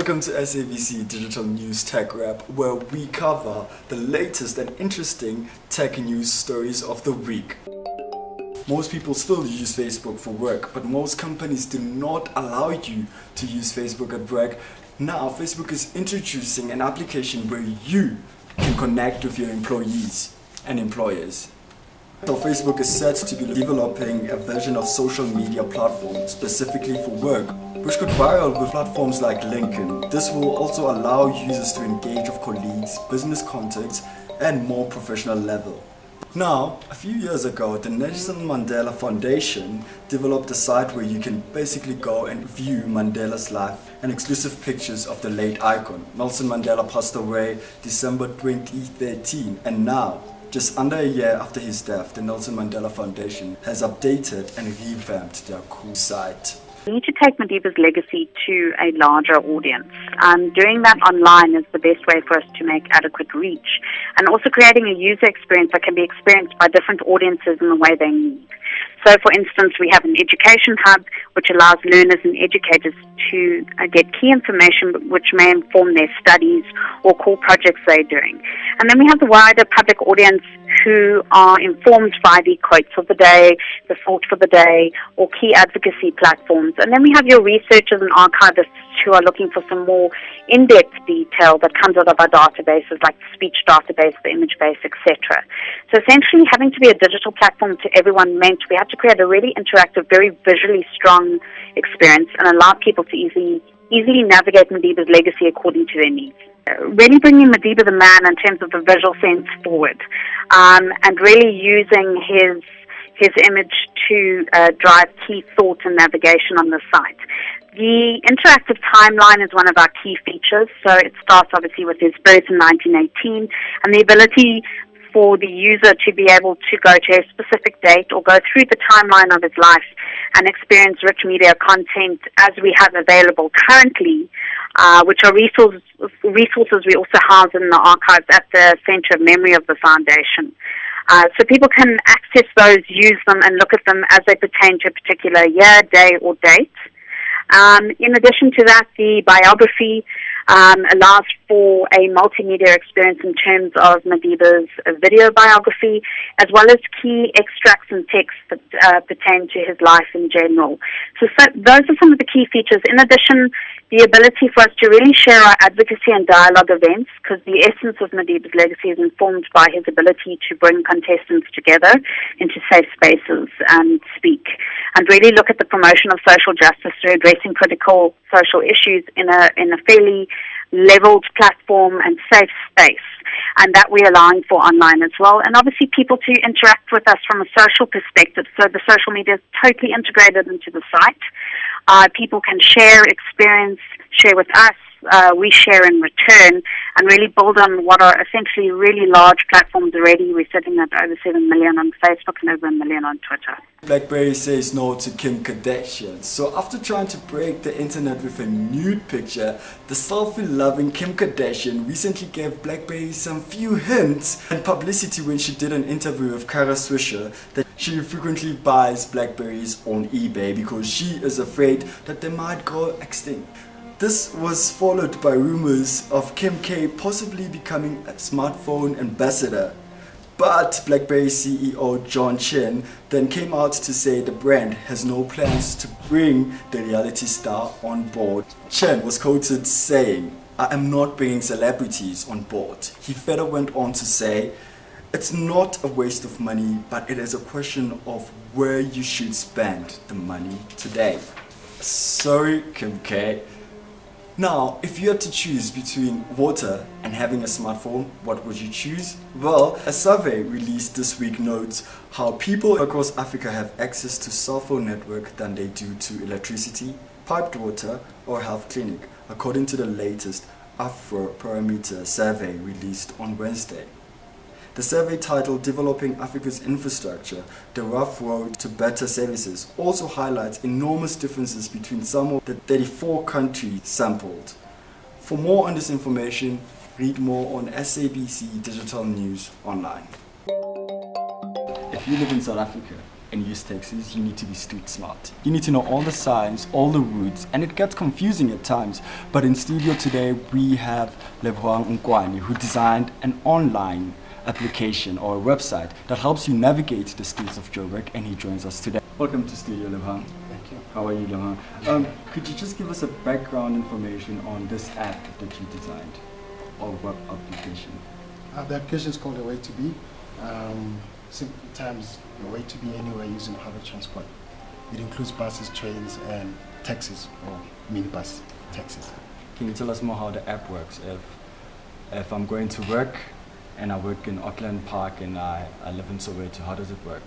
Welcome to SABC Digital News Tech Wrap, where we cover the latest and interesting tech news stories of the week. Most people still use Facebook for work, but most companies do not allow you to use Facebook at work. Now, Facebook is introducing an application where you can connect with your employees and employers. So Facebook is set to be developing a version of social media platform specifically for work, which could viral with platforms like LinkedIn. This will also allow users to engage with colleagues, business contacts, and more professional level. Now, a few years ago, the Nelson Mandela Foundation developed a site where you can basically go and view Mandela's life and exclusive pictures of the late icon. Nelson Mandela passed away December 2013, and now, just under a year after his death, the Nelson Mandela Foundation has updated and revamped their cool site. We need to take Madiba's legacy to a larger audience. Doing that online is the best way for us to make adequate reach, and also creating a user experience that can be experienced by different audiences in the way they need. So, for instance, we have an education hub which allows learners and educators to get key information which may inform their studies or core projects they're doing. And then we have the wider public audience who are informed by the quotes of the day, the thought for the day, or key advocacy platforms. And then we have your researchers and archivists who are looking for some more in-depth detail that comes out of our databases like the speech database, the image base, etc. So essentially, having to be a digital platform to everyone meant we had to create a really interactive, very visually strong experience and allow people to easily navigate Madiba's legacy according to their needs. Really bringing Madiba the man in terms of the visual sense forward, and really using his image to drive key thought and navigation on the site. The interactive timeline is one of our key features, so it starts obviously with his birth in 1918, and the ability for the user to be able to go to a specific date or go through the timeline of his life and experience rich media content as we have available currently, which are resources we also house in the archives at the Center of Memory of the Foundation. So people can access those, use them, and look at them as they pertain to a particular year, day, or date. In addition to that, the biography allows for a multimedia experience in terms of Madiba's video biography, as well as key extracts and texts that pertain to his life in general. So those are some of the key features. In addition, the ability for us to really share our advocacy and dialogue events, because the essence of Madiba's legacy is informed by his ability to bring contestants together into safe spaces and speak, and really look at the promotion of social justice through addressing critical social issues in a fairly leveled platform and safe space, and that we're allowing for online as well. And obviously people to interact with us from a social perspective, so the social media is totally integrated into the site. People can share experience, share with us, we share in return, and really build on what are essentially really large platforms already. We're sitting at over 7 million on Facebook and over 1 million on Twitter. Blackberry says no to Kim Kardashian. So after trying to break the internet with a nude picture, the selfie-loving Kim Kardashian recently gave Blackberry some few hints and publicity when she did an interview with Kara Swisher that she frequently buys Blackberries on eBay because she is afraid that they might go extinct. This was followed by rumors of Kim K possibly becoming a smartphone ambassador. But Blackberry CEO John Chen then came out to say the brand has no plans to bring the reality star on board. Chen was quoted saying, "I am not bringing celebrities on board." He further went on to say, "It's not a waste of money, but it is a question of where you should spend the money today." Sorry, Kim K. Now, if you had to choose between water and having a smartphone, what would you choose? Well, a survey released this week notes how people across Africa have access to cell phone network than they do to electricity, piped water, or health clinic, according to the latest Afroparameter survey released on Wednesday. The survey titled Developing Africa's Infrastructure, The Rough Road to Better Services also highlights enormous differences between some of the 34 countries sampled. For more on this information, read more on SABC Digital News Online. If you live in South Africa and use taxis, you need to be street smart. You need to know all the signs, all the routes, and it gets confusing at times. But in studio today, we have Lebohang Nkwani, who designed an online application or a website that helps you navigate the streets of Joburg, and he joins us today. Welcome to studio, Lebohang. Thank you. How are you, Lebohang? Could you just give us a background information on this app that you designed, or web application? The application is called A Way to Be. Simple terms, a way to be anywhere using public transport. It includes buses, trains, and taxis, or minibus taxis. Can you tell us more how the app works? If I'm going to work and I work in Auckland Park and I live in Soweto, how does it work?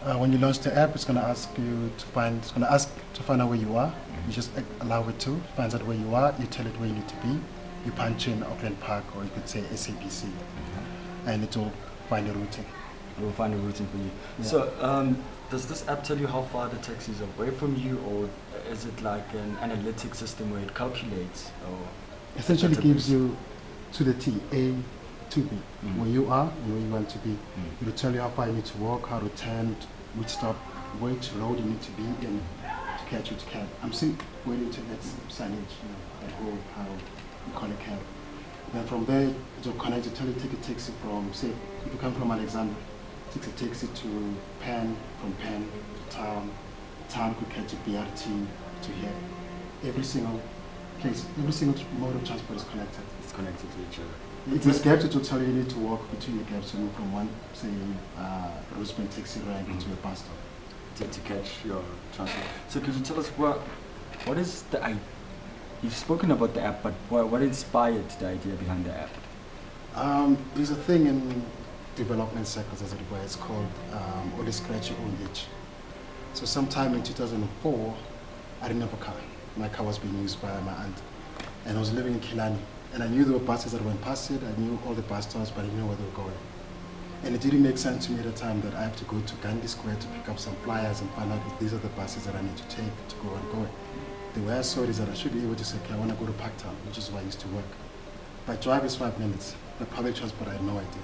When you launch the app, it's going to ask to find out where you are. You just allow it to finds out where you are. You tell it where you need to be. You punch in Auckland Park, or you could say SABC, and it will find the routing. It will find a routing for you. Yeah. So, does this app tell you how far the taxi is away from you, or is it like an analytic system where it calculates? Or Essentially gives you to the T, A to B, where you are and where you want to be. It will tell you how far you need to walk, how to turn, which stop, which road you need to be in to catch which cab. I'm still waiting to get signage, that whole how you call a cab. Then from there, it will connect to tell you take a taxi from, say, if you come from Alexander, takes a taxi to Penn, from Penn to town. Town could catch a BRT to here. Every single place, every single mode of transport is connected. it's connected to each other? It is gaps, it will tell you need to walk between the gaps to move from one, say, Rosebank taxi rank into a bus stop. To catch your transport. So could you tell us what is the idea? You've spoken about the app, but what inspired the idea behind the app? There's a thing in development circles, as it were, it's called only scratch your own itch. So sometime in 2004, I didn't have a car. My car was being used by my aunt, and I was living in Kilani. And I knew there were buses that went past it, I knew all the bus stops, but I didn't know where they were going. And it didn't make sense to me at the time that I have to go to Gandhi Square to pick up some flyers and find out if these are the buses that I need to take to go and go. The way I saw it is that I should be able to say, okay, I want to go to Parktown, which is where I used to work. By drive is 5 minutes. By public transport, I had no idea.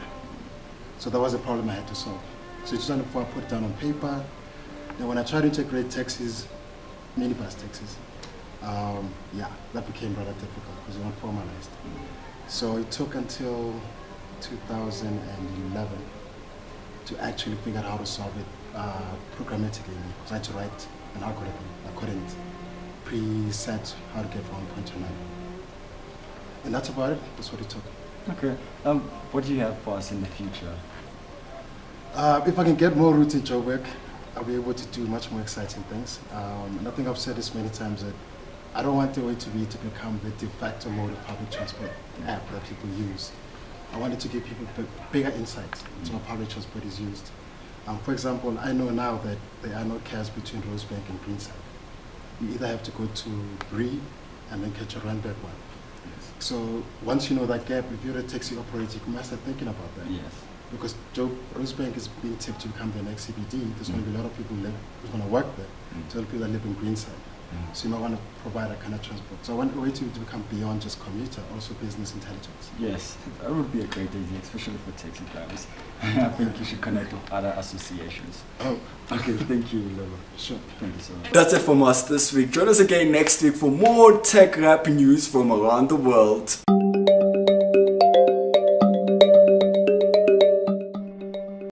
So that was a problem I had to solve. So in 2004, I put it down on paper. Then when I tried to integrate taxis, minibus taxis, that became rather difficult because they weren't formalized. So it took until 2011 to actually figure out how to solve it programmatically. Because I had to write an algorithm. I couldn't preset how to get from one point to another. And that's about it. That's what it took. Okay. What do you have for us in the future? If I can get more routes in Joburg, I'll be able to do much more exciting things. And I think I've said this many times that I don't want the way to be to become the de facto mode of public transport app that people use. I wanted to give people bigger insights into how public transport is used. For example, I know now that there are no cabs between Rosebank and Greenside. You either have to go to Bree and then catch a Randburg one. Yes. So once you know that gap, if you're a taxi operator, you must start thinking about that. Yes. Because Rosebank is being tipped to become the next CBD. There's going to be a lot of people who's going to work there. So people that live in Greenside. So you might want to provide that kind of transport. So I want a way to become beyond just commuter, also business intelligence. Yes, that would be a great idea, especially for taxi drivers. I think you should connect with other associations. Oh, Okay, thank you, Lebo. sure. Thank you so much. That's it from us this week. Join us again next week for more tech rap news from around the world.